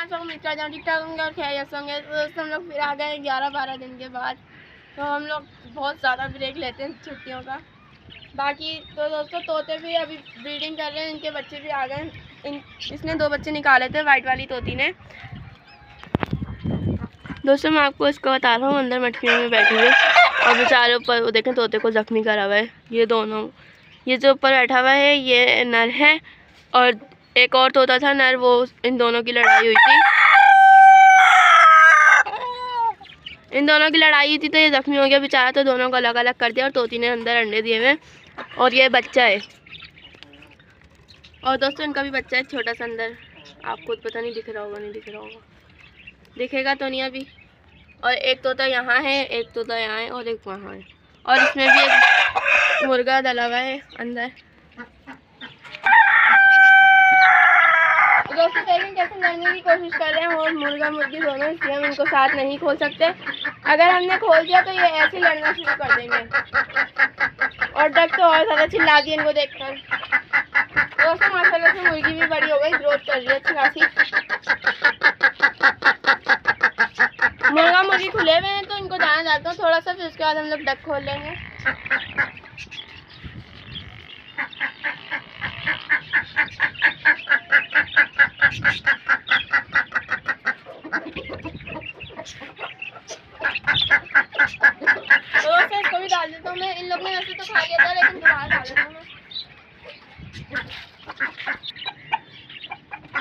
आशा उम्मीद करते हैं ठीक ठाक होंगे और खैरियत होंगे। तो दोस्तों हम लोग फिर आ गए 11-12 दिन के बाद। तो हम लोग बहुत ज़्यादा ब्रेक लेते हैं छुट्टियों का। बाकी तो दोस्तों तोते भी अभी ब्रीडिंग कर रहे हैं, इनके बच्चे भी आ गए। इसने 2 बच्चे निकाले थे वाइट वाली तोती ने। दोस्तों मैं आपको इसको बता रहा हूँ, अंदर मटकियों में बैठी हुई और बेचारे ऊपर वो देखें तोते को ज़ख्मी करा हुआ है। ये दोनों, ये जो ऊपर बैठा हुआ है ये नर है और एक और तोता था नर, वो इन दोनों की लड़ाई हुई थी। इन दोनों की लड़ाई हुई थी तो ये ज़ख्मी हो गया बेचारा, तो दोनों को अलग अलग कर दिया और तोती ने अंदर अंडे दिए हुए और ये बच्चा है। और दोस्तों इनका भी बच्चा है छोटा सा अंदर, आपको पता नहीं दिख रहा होगा, नहीं दिख रहा होगा, दिखेगा तो नहीं अभी। और एक तोता यहाँ है, एक तोता यहाँ है और एक वहाँ है और इसमें भी एक मुर्गा डला हुआ है अंदर। दोस्तों देखें कैसे लड़ने की कोशिश कर रहे हैं और मुर्गा मुर्गी दोनों, इसलिए हम इनको साथ नहीं खोल सकते। अगर हमने खोल दिया तो ये ऐसे लड़ना शुरू कर देंगे और डक तो और ज़्यादा चिल्ला दिए इनको देखकर। दोस्तों माशाल्लाह से मुर्गी भी बड़ी हो गई, ग्रोथ कर रही है अच्छी खासी। मुर्गा मुर्गी खुले हुए हैं तो इनको दाना डालता हूँ थोड़ा सा, फिर उसके बाद हम लोग डक खोल लेंगे। तो इसको भी डाल देता हूँ मैं। इन लोग ने वैसे तो खा लिया था लेकिन दोबारा डाल देता हूँ मैं।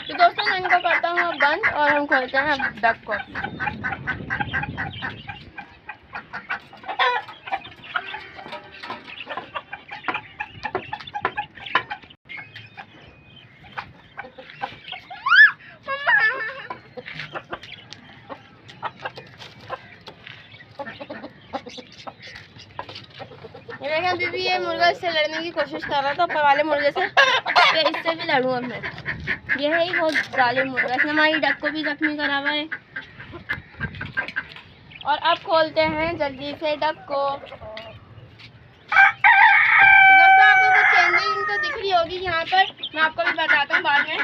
तो दोस्तों मैं इनको करता हूँ अब बंद और हम खोलते हैं अब डक को। ये देखें अभी भी ये मुर्गा इससे लड़ने की कोशिश कर रहा था ऊपर वाले मुर्गे से, कि इससे भी लड़ूँ अब मैं। ये है ही बहुत जालिम मुर्गा, इसने हमारी डक को भी जख्मी करा हुआ है। और अब खोलते हैं जल्दी से डक को। तो दोस्तों आपको कुछ चेंजिंग तो दिख रही होगी यहाँ पर, मैं आपको भी बताता हूँ बाद में।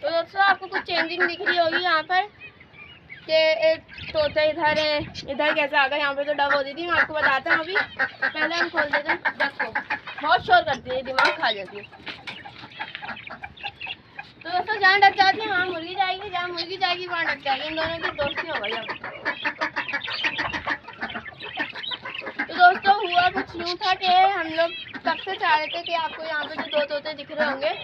तो दोस्तों आपको कुछ चेंजिंग दिख रही होगी यहाँ पर कि एक तोता इधर है, इधर कैसे आ गया, यहाँ पे तो डक होती थी। मैं आपको बताता हूँ अभी। पहले हम खोल देते हैं डक को, बहुत शोर करती है, दिमाग खा जाती है। तो दोस्तों जहाँ डक जाती है वहाँ मुर्गी जाएगी, जहाँ मुर्गी जाएगी वहाँ डक जाएगी। इन दोनों की दोस्ती हो गई अब। तो दोस्तों हुआ कुछ यूँ था कि हम लोग कब से चाह रहे थे कि आपको यहाँ पे जो 2 तोते दिख रहे होंगे,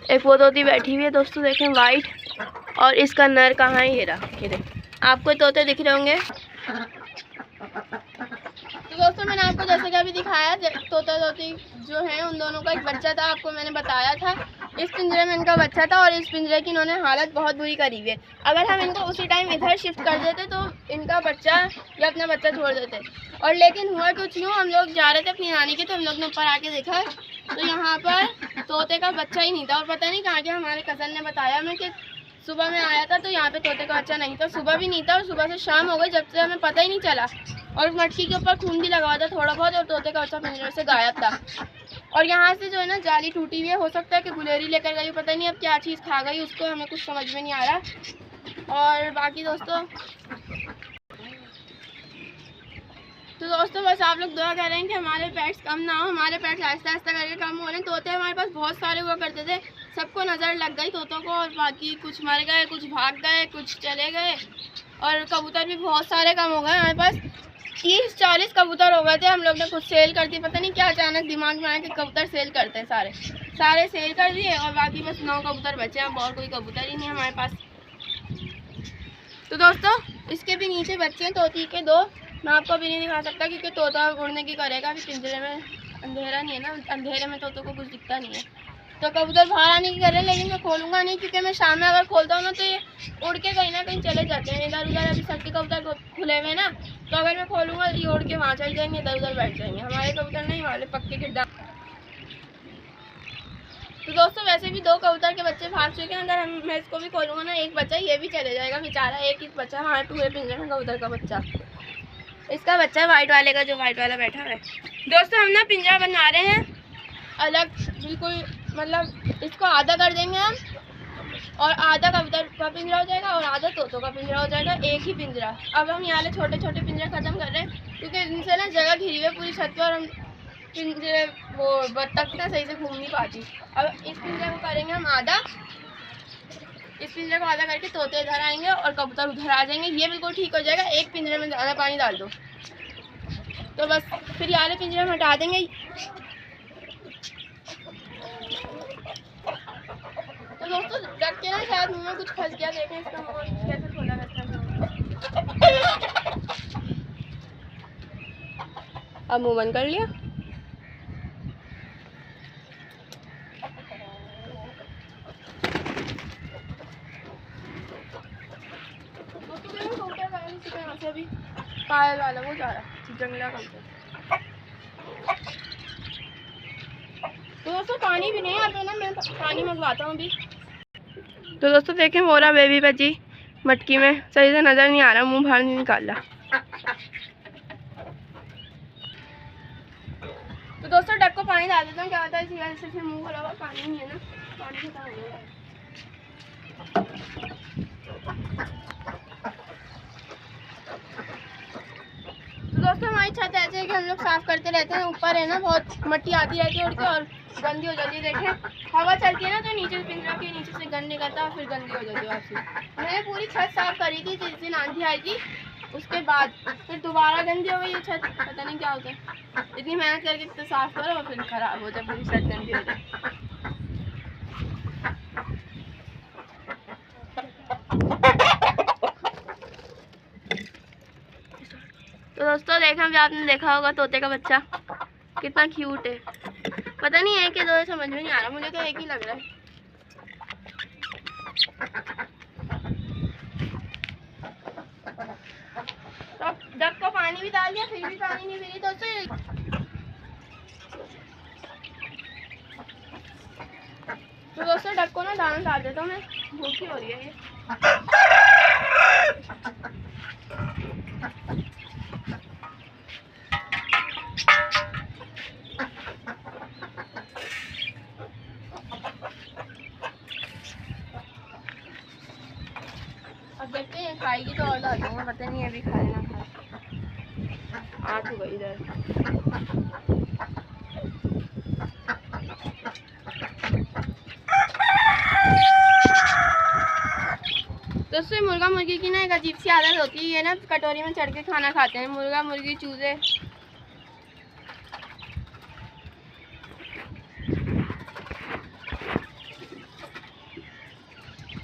एक वो तोती बैठी हुई है दोस्तों देखें वाइट, और इसका नर कहाँ है, ये रहा, ये देखें। आपको तोते दिख रहे होंगे। तो दोस्तों मैंने आपको जैसे कि अभी दिखाया तोता तोती जो है उन दोनों का एक बच्चा था, आपको मैंने बताया था। इस पिंजरे में इनका बच्चा था और इस पिंजरे की इन्होंने हालत बहुत बुरी करी हुई है। अगर हम इनको उसी टाइम इधर शिफ्ट कर देते तो इनका बच्चा या अपना बच्चा छोड़ देते। और लेकिन हुआ कुछ यूँ, हम लोग जा रहे थे अपनी नानी के, तो हम लोग ने ऊपर आके देखा तो यहाँ पर तोते का बच्चा ही नहीं था। और पता नहीं कहाँ के, हमारे कज़न ने बताया हमें कि सुबह में आया था तो यहाँ पे तोते का बच्चा नहीं था। सुबह भी नहीं था और सुबह से शाम हो गई जब से हमें पता ही नहीं चला। और मटकी के ऊपर खून भी लगा हुआ था थोड़ा बहुत और तोते का बच्चा पिंजरे से गायब था। और यहाँ से जो है ना जाली टूटी हुई है, हो सकता है कि गुलेरी लेकर गई, पता नहीं अब क्या चीज़ खा गई उसको, हमें कुछ समझ में नहीं आ रहा। और बाकी दोस्तों बस आप लोग दुआ कर रहे हैं कि हमारे पेट्स कम ना हो, हमारे पेट्स आहिस्ता आहिस्ता करके कम हो रहे हैं। तोते हमारे पास बहुत सारे हुआ करते थे, सबको नज़र लग गई तोतों को, और बाकी कुछ मर गए, कुछ भाग गए, कुछ चले गए। और कबूतर भी बहुत सारे कम हो गए, हमारे पास 30-40 कबूतर हो गए थे। हम लोग ने कुछ सेल कर दी, पता नहीं क्या अचानक दिमाग में आया कि कबूतर सेल करते हैं, सारे सेल कर दिए और बाकी बस 9 कबूतर बचे हैं, और कोई कबूतर ही नहीं हमारे पास। तो दोस्तों इसके भी नीचे बच्चे हैं तोती के 2, मैं आपको अभी नहीं दिखा सकता क्योंकि तोता उड़ने की करेगा। अभी पिंजरे में अंधेरा नहीं है ना, अंधेरे में तोतों को कुछ दिखता नहीं है। तो कबूतर बाहर आने की कर रहे हैं लेकिन मैं खोलूँगा नहीं, क्योंकि मैं शाम में अगर खोलता हूँ ना तो ये उड़ के कहीं ना कहीं चले जाते हैं इधर उधर। अभी सबके कबूतर खुले हुए ना, तो अगर मैं खोलूँगा ये उड़ के वहाँ चले जाएंगे, इधर उधर बैठ जाएंगे। हमारे कबूतर नहीं, हमारे पक्के किरदार। तो दोस्तों वैसे भी 2 कबूतर के बच्चे भाग चुके हैं। अगर मैं इसको भी खोलूँगा ना एक बच्चा, ये भी चले जाएगा बेचारा। एक ही बच्चा हमारे पूरे पिंजरे में कबूतर का बच्चा, इसका बच्चा वाइट वाले का, जो वाइट वाला बैठा है। दोस्तों हम ना पिंजरा बना रहे हैं अलग, बिल्कुल मतलब इसको आधा कर देंगे हम, और आधा कबूतर का पिंजरा हो जाएगा और आधा तोतों का पिंजरा हो जाएगा, एक ही पिंजरा। अब हम यहाँ छोटे छोटे पिंजरे ख़त्म कर रहे हैं क्योंकि इनसे ना जगह घिरी हुई है पूरी छत पर, हम पिंजरे वो बत्तख ना सही से घूम नहीं पाती। अब इस पिंजरे को करेंगे हम आधा, इस पिंजरे को आधा करके तोते इधर आएंगे और कबूतर उधर आ जाएंगे। ये बिल्कुल ठीक हो जाएगा। एक पिंजरे में ज़्यादा पानी डाल दो तो बस फिर यार पिंजरे में हटा देंगे। तो दोस्तों रख के ना शायद मुँह में कुछ फंस गया, देखें इसका मुँह कैसे खोला रहता है। अब मुँह बंद कर लिया। दोस्तों अभी पायल वाला वो जा रहा जंगला कबूतर। तो दोस्तों पानी भी नहीं है यहाँ पे ना, मैं पानी मंगवाता हूँ अभी। तो दोस्तों देखें मोरा बेबी बची मटकी में, सही से नज़र नहीं आ रहा, मुंह बाहर नहीं निकाल रहा। तो दोस्तों डक को पानी डाल देता हूँ, क्या होता है इसी वजह से फिर मुँह खोला हुआ पानी नहीं है ना, पानी खत्म हो गया। तो दोस्तों हमारी छत ऐसे है कि हम लोग साफ़ करते रहते हैं, ऊपर है ना बहुत मट्टी आती रहती है उड़ के और गंदी हो जाती है। देखें हवा चलती है ना तो नीचे पिंजरा के नीचे से गंद निकलता है, फिर गंदी हो जाती है वापसी। मैंने पूरी छत साफ़ करी थी जिस दिन आंधी आई थी, उसके बाद फिर दोबारा गंदी हो गई ये छत, पता नहीं क्या होता है। इतनी मेहनत करके तो साफ़ करो और फिर ख़राब हो जाए, पूरी छत गंदी हो जाए। तो दोस्तों देखा भी आपने देखा होगा तोते का बच्चा कितना क्यूट है। पता नहीं है कि दो समझ में नहीं आ रहा, मुझे तो एक ही लग रहा है। तो डक को पानी भी डाल दिया फिर भी पानी नहीं मिली तो दोस्तों डक को ना दाना डाल देता हूँ मैं, भूखी हो रही है ये। अब देखते हैं खाएगी तो और डाल दूँगा, पता नहीं अभी खाए ना खाए। आ चुका इधर। दोस्तों मुर्गा मुर्गी की ना एक अजीब सी आदत होती है, ये ना कटोरी में चढ़ के खाना खाते हैं, मुर्गा मुर्गी चूजे।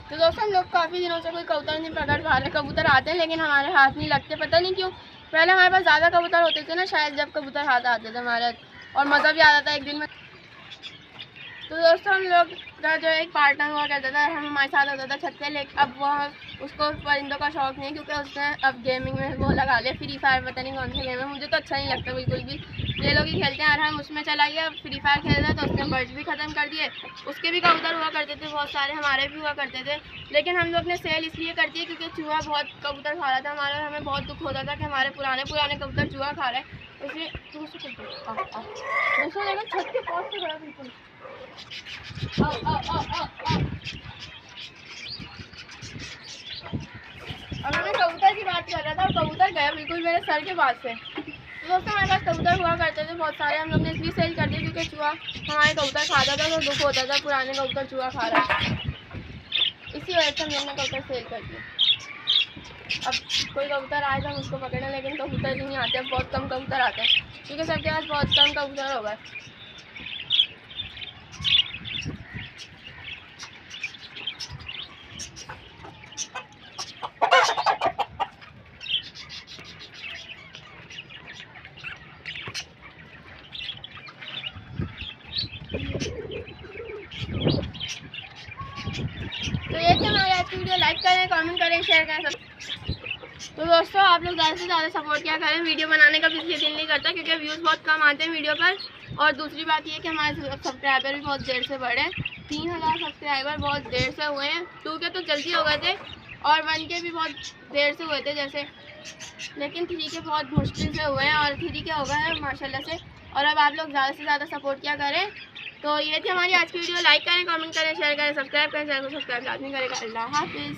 तो दोस्तों हम लोग काफ़ी दिनों से कोई कबूतर नहीं पकड़ पा रहे। कबूतर आते हैं लेकिन हमारे हाथ नहीं लगते, पता नहीं क्यों। पहले हमारे पास ज़्यादा कबूतर होते थे ना शायद, जब कबूतर हाथ आते थे हमारे और मज़ा भी आता था एक दिन में। तो दोस्तों हम लोग का जो एक पार्टनर हुआ करता था, हम हमारे साथ होता था छत पे, लेकिन अब वो उसको परिंदों का शौक़ नहीं है क्योंकि उसने अब गेमिंग में वो लगा लिया फ्री फायर, पता नहीं कौन सा गेम है, मुझे तो अच्छा नहीं लगता बिल्कुल भी। ये लोग ही खेलते हैं और हम उसमें चला गया फ्री फायर खेल रहा है, तो उसने बर्ड्स भी ख़त्म कर दिए। उसके भी कबूतर हुआ करते थे बहुत सारे, हमारे भी हुआ करते थे, लेकिन हम लोग ने सेल इसलिए कर दिया क्योंकि चूहा बहुत कबूतर खा रहा था हमारा, और हमें बहुत दुख होता था कि हमारे पुराने कबूतर चूहा खा रहे हैं। इसलिए दूसरा देखो छत के पास से गया बिल्कुल। और मैं कबूतर की बात कर रहा था और कबूतर गया बिल्कुल मेरे सर के पास से। तो दोस्तों हमारे पास कबूतर हुआ करते थे बहुत सारे, हम लोग ने इसलिए सेल कर दिया क्योंकि चूहा हमारे कबूतर खाता था तो दुख होता था, पुराने कबूतर चूहा खा रहा है, इसी वजह से हम लोग ने कबूतर सेल कर दिया। अब कोई कबूतर आए तो हम उसको पकड़ें, लेकिन कबूतर नहीं आते, बहुत कम कबूतर आते हैं क्योंकि सबके पास बहुत कम कबूतर हो गए। तो ये थे हमारे आज की वीडियो, लाइक करें, कमेंट करें, शेयर करें सब। तो दोस्तों आप लोग ज़्यादा से ज़्यादा सपोर्ट किया करें, वीडियो बनाने का भी इसलिए दिल नहीं करता क्योंकि व्यूज़ बहुत कम आते हैं वीडियो पर, और दूसरी बात ये कि हमारे सब्सक्राइबर भी बहुत देर से बढ़े। 3000 सब्सक्राइबर बहुत देर से हुए हैं, 2 के तो जल्दी हो गए थे और 1 के भी बहुत देर से हुए थे जैसे, लेकिन 3 के बहुत मुश्किल से हुए हैं और 3 के हो गए हैं माशाल्लाह से। और अब आप लोग ज़्यादा से ज़्यादा सपोर्ट किया करें तो ये थी हमारी आज की वीडियो। लाइक करें, कमेंट करें, शेयर करें, सब्सक्राइब करें, चैनल को सब्सक्राइब लाजमी करेगा। अल्लाह हाफिज़।